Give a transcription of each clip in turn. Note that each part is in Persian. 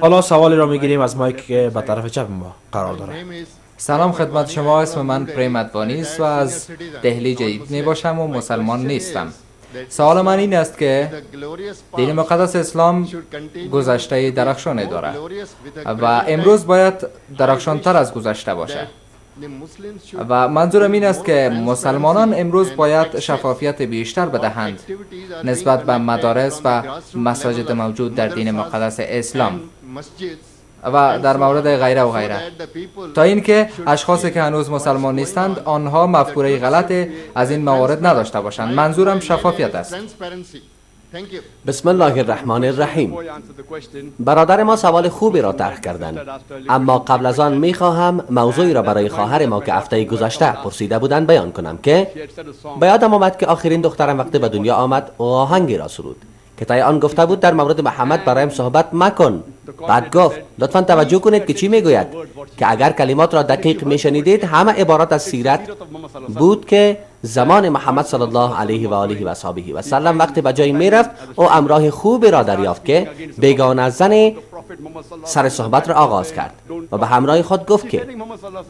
حالا سوالی را میگیریم از مایک که به طرف چپ ما قرار داره. سلام خدمت شما، اسم من پریم ادوانی است و از دهلی جدید می باشم و مسلمان نیستم. سوال من این است که دین مقدس اسلام گذشته درخشانی دارد و امروز باید درخشانتر از گذشته باشد و منظورم این است که مسلمانان امروز باید شفافیت بیشتر بدهند نسبت به مدارس و مساجد موجود در دین مقدس اسلام و در مورد غیره و غیره، تا اینکه اشخاصی که هنوز مسلمان نیستند آنها مفکوره غلط از این موارد نداشته باشند. منظورم شفافیت است. بسم الله الرحمن الرحیم. برادر ما سوال خوبی را طرح کردند، اما قبل از آن میخواهم موضوعی را برای خواهر ما که هفته گذشته پرسیده بودند بیان کنم که به یادم آمد که آخرین دخترم وقتی به دنیا آمد آهنگی را سرود که طی آن گفته بود در مورد محمد برایم صحبت مکن. بعد گفت لطفا توجه کنید که چی میگوید، که اگر کلمات را دقیق میشنیدید همه عبارات از سیرت بود که زمان محمد صلی الله علیه و آله و اصحابه و سلم وقتی به جایی میرفت او امراه خوبی را دریافت که بیگانه زن سر صحبت را آغاز کرد و به همراه خود گفت که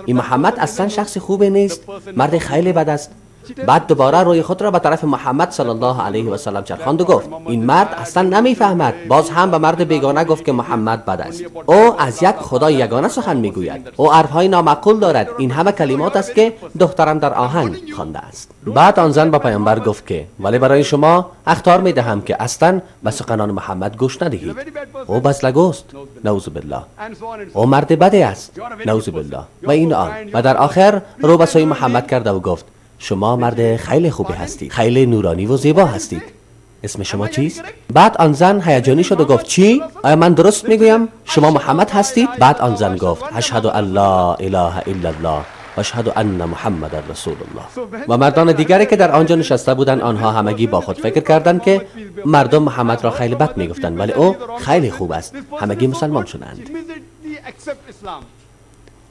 این محمد اصلا شخص خوبی نیست، مرد خیلی بد است. بعد دوباره روی خود را به طرف محمد صلی الله علیه و سلم چرخاند و گفت این مرد اصلا نمیفهمد. باز هم به مرد بیگانه گفت که محمد بد است. او از یک خدا یگانه سخن میگوید، او حرفهای نامعقول دارد. این همه کلمات است که دخترم در آهنگ خوانده است. بعد آن زن با پیامبر گفت که ولی برای شما اخطار میدهم که اصلا به سخنان محمد گوش ندهید. او بسلگوست، نعوذ بالله. او مرد بدی است، نعوذ بالله. و این آن و در آخر رو به سوی محمد کرده و گفت شما مرد خیلی خوبی هستید، خیلی نورانی و زیبا هستید. اسم شما چیست؟ بعد آن زن هیجانی شد و گفت چی؟ آیا من درست میگویم شما محمد هستید؟ بعد آن زن گفت اشهد ان لا اله الا الله و اشهد ان محمد رسول الله. و مردان دیگری که در آنجا نشسته بودند آنها همگی با خود فکر کردند که مردم محمد را خیلی بد میگفتند ولی او خیلی خوب است. همگی مسلمان شدند.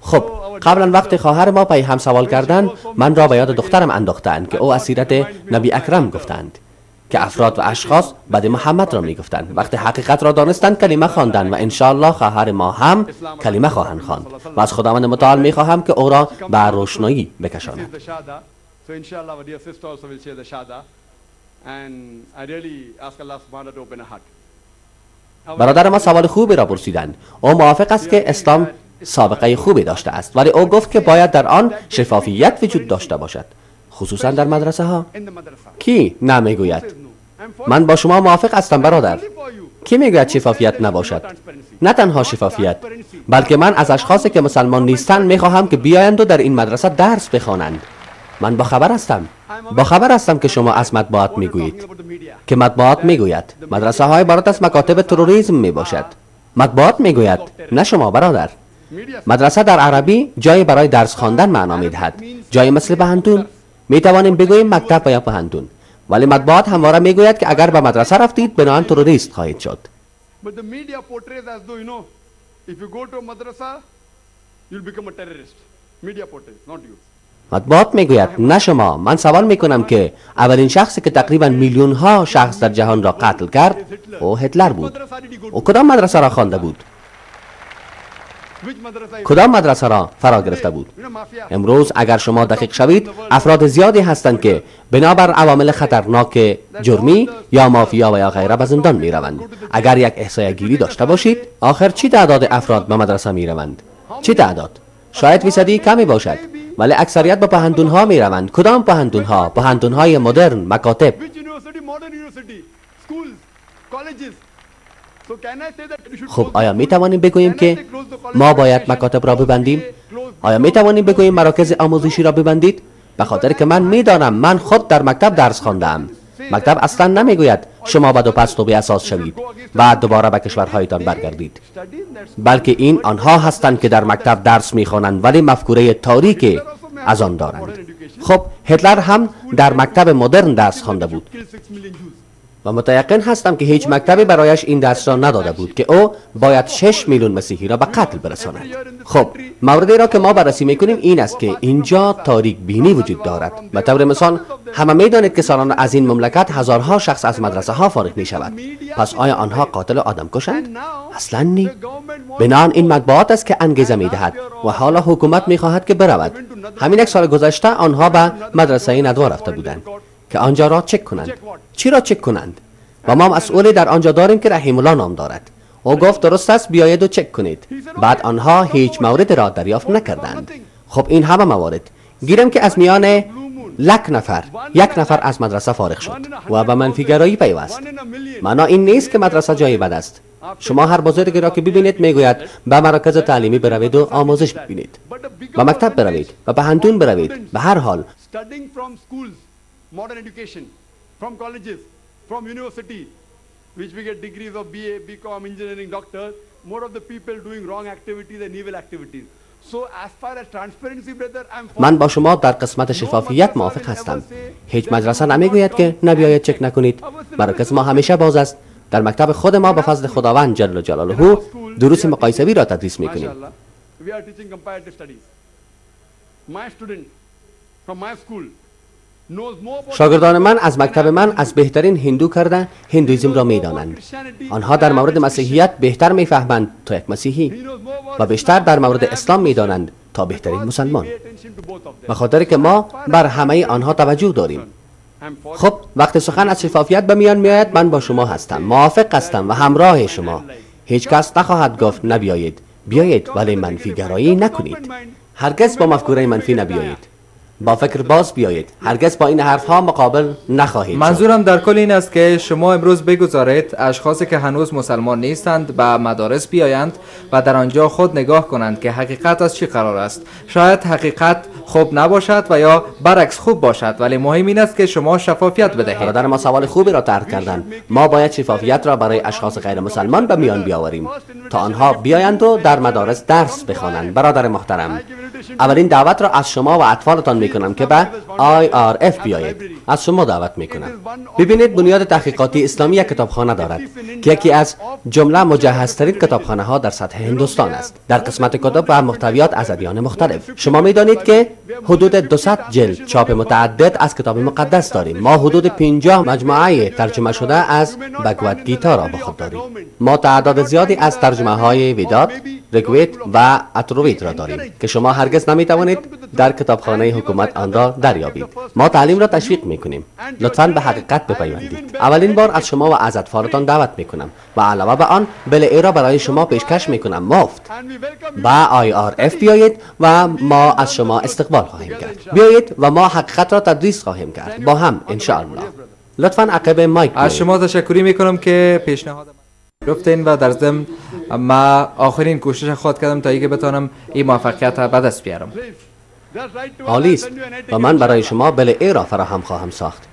خب قبلا وقتی خواهر ما پای هم سوال کردند من را به یاد دخترم انداختند که او از سیرت نبی اکرم گفتند که افراد و اشخاص بعد محمد را می گفتند. وقتی حقیقت را دانستند کلمه خواندند و انشاءالله خواهر ما هم کلمه خواهند خواند و از خداوند متعال می خواهم که او را به روشنایی بکشاند. برادر ما سوال خوبی را پرسیدند. او موافق است که اسلام سابقه خوبی داشته است ولی او گفت که باید در آن شفافیت وجود داشته باشد، خصوصا در مدرسه ها. کی نمیگوید؟ من با شما موافق هستم برادر. کی میگوید شفافیت نباشد؟ نه تنها شفافیت بلکه من از اشخاصی که مسلمان نیستند میخواهم که بیایند و در این مدرسه درس بخوانند. من با خبر هستم که شما از مطبوعات میگویید که مطبوعات میگوید مدرسه های عبارت از مکاتب تروریسم میباشد. مطبوعات میگوید نه شما برادر. مدرسه در عربی جای برای درس خواندن معنا میدهد، جای مثل پهنتون. میتوانیم بگوییم مکتب یا پهنتون، ولی مطبوعات همواره میگوید که اگر به مدرسه رفتید بناهن تروریست خواهید شد. مطبوعات میگوید نه شما. من سوال میکنم که اولین شخصی که تقریبا میلیون ها شخص در جهان را قتل کرد او هتلر بود. او کدام مدرسه را خوانده بود؟ کدام مدرسه را فرا گرفته بود؟ امروز اگر شما دقیق شوید افراد زیادی هستند که بنابر عوامل خطرناک جرمی یا مافیا و یا غیره به زندان می روند. اگر یک احصایه گیری داشته باشید آخر چی تعداد افراد به مدرسه می روند؟ چی تعداد؟ شاید فیصدی کمی باشد ولی اکثریت به پهنتون ها می روند. کدام پهنتون ها؟ پهنتون های مدرن، مکاتب. خب آیا می توانیم بگوییم که ما باید مکاتب را ببندیم؟ آیا می توانیم بگوییم مراکز آموزشی را ببندید؟ به خاطر که من میدانم، من خود در مکتب درس خواندم. مکتب اصلا نمیگوید شما بد و پست و بی اساس شوید و دوباره به کشورهایتان برگردید، بلکه این آنها هستند که در مکتب درس میخوانند ولی مفکوره تاریک از آن دارند. خب هتلر هم در مکتب مدرن درس خوانده بود. و متیقن هستم که هیچ مکتبی برایش این درس را نداده بود که او باید 6 میلیون مسیحی را به قتل برساند. خب موردی را که ما بررسی میکنیم این است که اینجا تاریک بینی وجود دارد. به طور مثال همه میدانید که سالانه از این مملکت هزارها شخص از مدرسه ها فارغ می شود. پس آیا آنها قاتل آدم کشند؟ اصلا نی. بنان این مطبوعات است که انگیزه می دهد و حالا حکومت می خواهد که برود. همین یک سال گذشته آنها به مدرسه ندوا رفته بودند که آنجا را چک کنند. چی را چک کنند؟ و ما مسئولی در آنجا داریم که رحیم الله نام دارد. او گفت درست است بیایید و چک کنید. بعد آنها هیچ مورد را دریافت نکردند. خب این همه موارد گیرم که از میان یک نفر از مدرسه فارغ شد و به منفیگرایی پیوست. معنا این نیست که مدرسه جای بد است. شما هر بزرگی را که ببینید میگوید به مراکز تعلیمی بروید و آموزش ببینید، به مکتب بروید و به هندون بروید. به هر حال which we get degrees of BA, BCom, engineering, doctor, more of the people doing wrong activities and evil activities. So as far as transparency, brother, من با شما در قسمت شفافیت موافق هستم. هیچ مدرسه نمیگوید که نبیاید چک نکنید. مراکز ما همیشه باز است. در مکتب خود ما به فضل خداوند جل جلاله دروس مقایسوی را تدریس میکنیم. We are teaching comparative studies. My student from my school شاگردان من از مکتب من از بهترین هندو کرده هندویزم را میدانند. آنها در مورد مسیحیت بهتر میفهمند تا یک مسیحی و بیشتر در مورد اسلام میدانند تا بهترین مسلمان، به خاطر که ما بر همه آنها توجه داریم. خب وقت سخن از شفافیت به میان میآید من با شما هستم، موافق هستم و همراه شما. هیچ کس نخواهد گفت نبیایید، بیایید ولی منفی گرایی نکنید. هرگز با مفکوره منفی نبیایید، با فکر باز بیایید. هرگز با این حرف ها مقابل نخواهید. منظورم در کل این است که شما امروز بگذارید اشخاصی که هنوز مسلمان نیستند به مدارس بیایند و در آنجا خود نگاه کنند که حقیقت از چی قرار است. شاید حقیقت خوب نباشد و یا برعکس خوب باشد، ولی مهم این است که شما شفافیت بدهید. برادر ما سوال خوبی را طرح کردند. ما باید شفافیت را برای اشخاص غیر مسلمان به میان بیاوریم تا آنها بیایند و در مدارس درس بخوانند. برادر محترم، اولین دعوت را از شما و اطفالتان میکنم که به IRF بیایید. از شما دعوت میکنم. ببینید بنیاد تحقیقاتی اسلامی یک کتابخانه دارد که یکی از جمله مجهزترین کتابخانه ها در سطح هندوستان است. در قسمت کتب و محتویات از ادیان مختلف. شما میدانید که حدود 200 جلد چاپ متعدد از کتاب مقدس داریم. ما حدود 50 مجموعه ترجمه شده از بگواد گیتا را با خود داریم. ما تعداد زیادی از ترجمه های ویدات، ریگوید و اتروید را داریم که شما هرگز نمیتوانید در کتابخانه حکومت آن را دریابید. ما تعلیم را تشویق میکنیم. لطفاً به حقیقت بپیوندید. اولین بار از شما و از اطفالتان دعوت میکنم و علاوه به آن بل ای را برای شما پیشکش میکنم مفت. با IRF بیایید و ما از شما استقبال خواهیم کرد. بیایید و ما حقیقت را تدریس خواهیم کرد با هم ان شاء الله. لطفاً عقب مایک از شما تشکری میکنم که پیشنهاد گفتین و در ضمن ما آخرین کوشش خود کردم تا اینکه بتونم این موفقیت را به دست بیارم. عالی است و من برای شما بل ای را فراهم خواهم ساخت.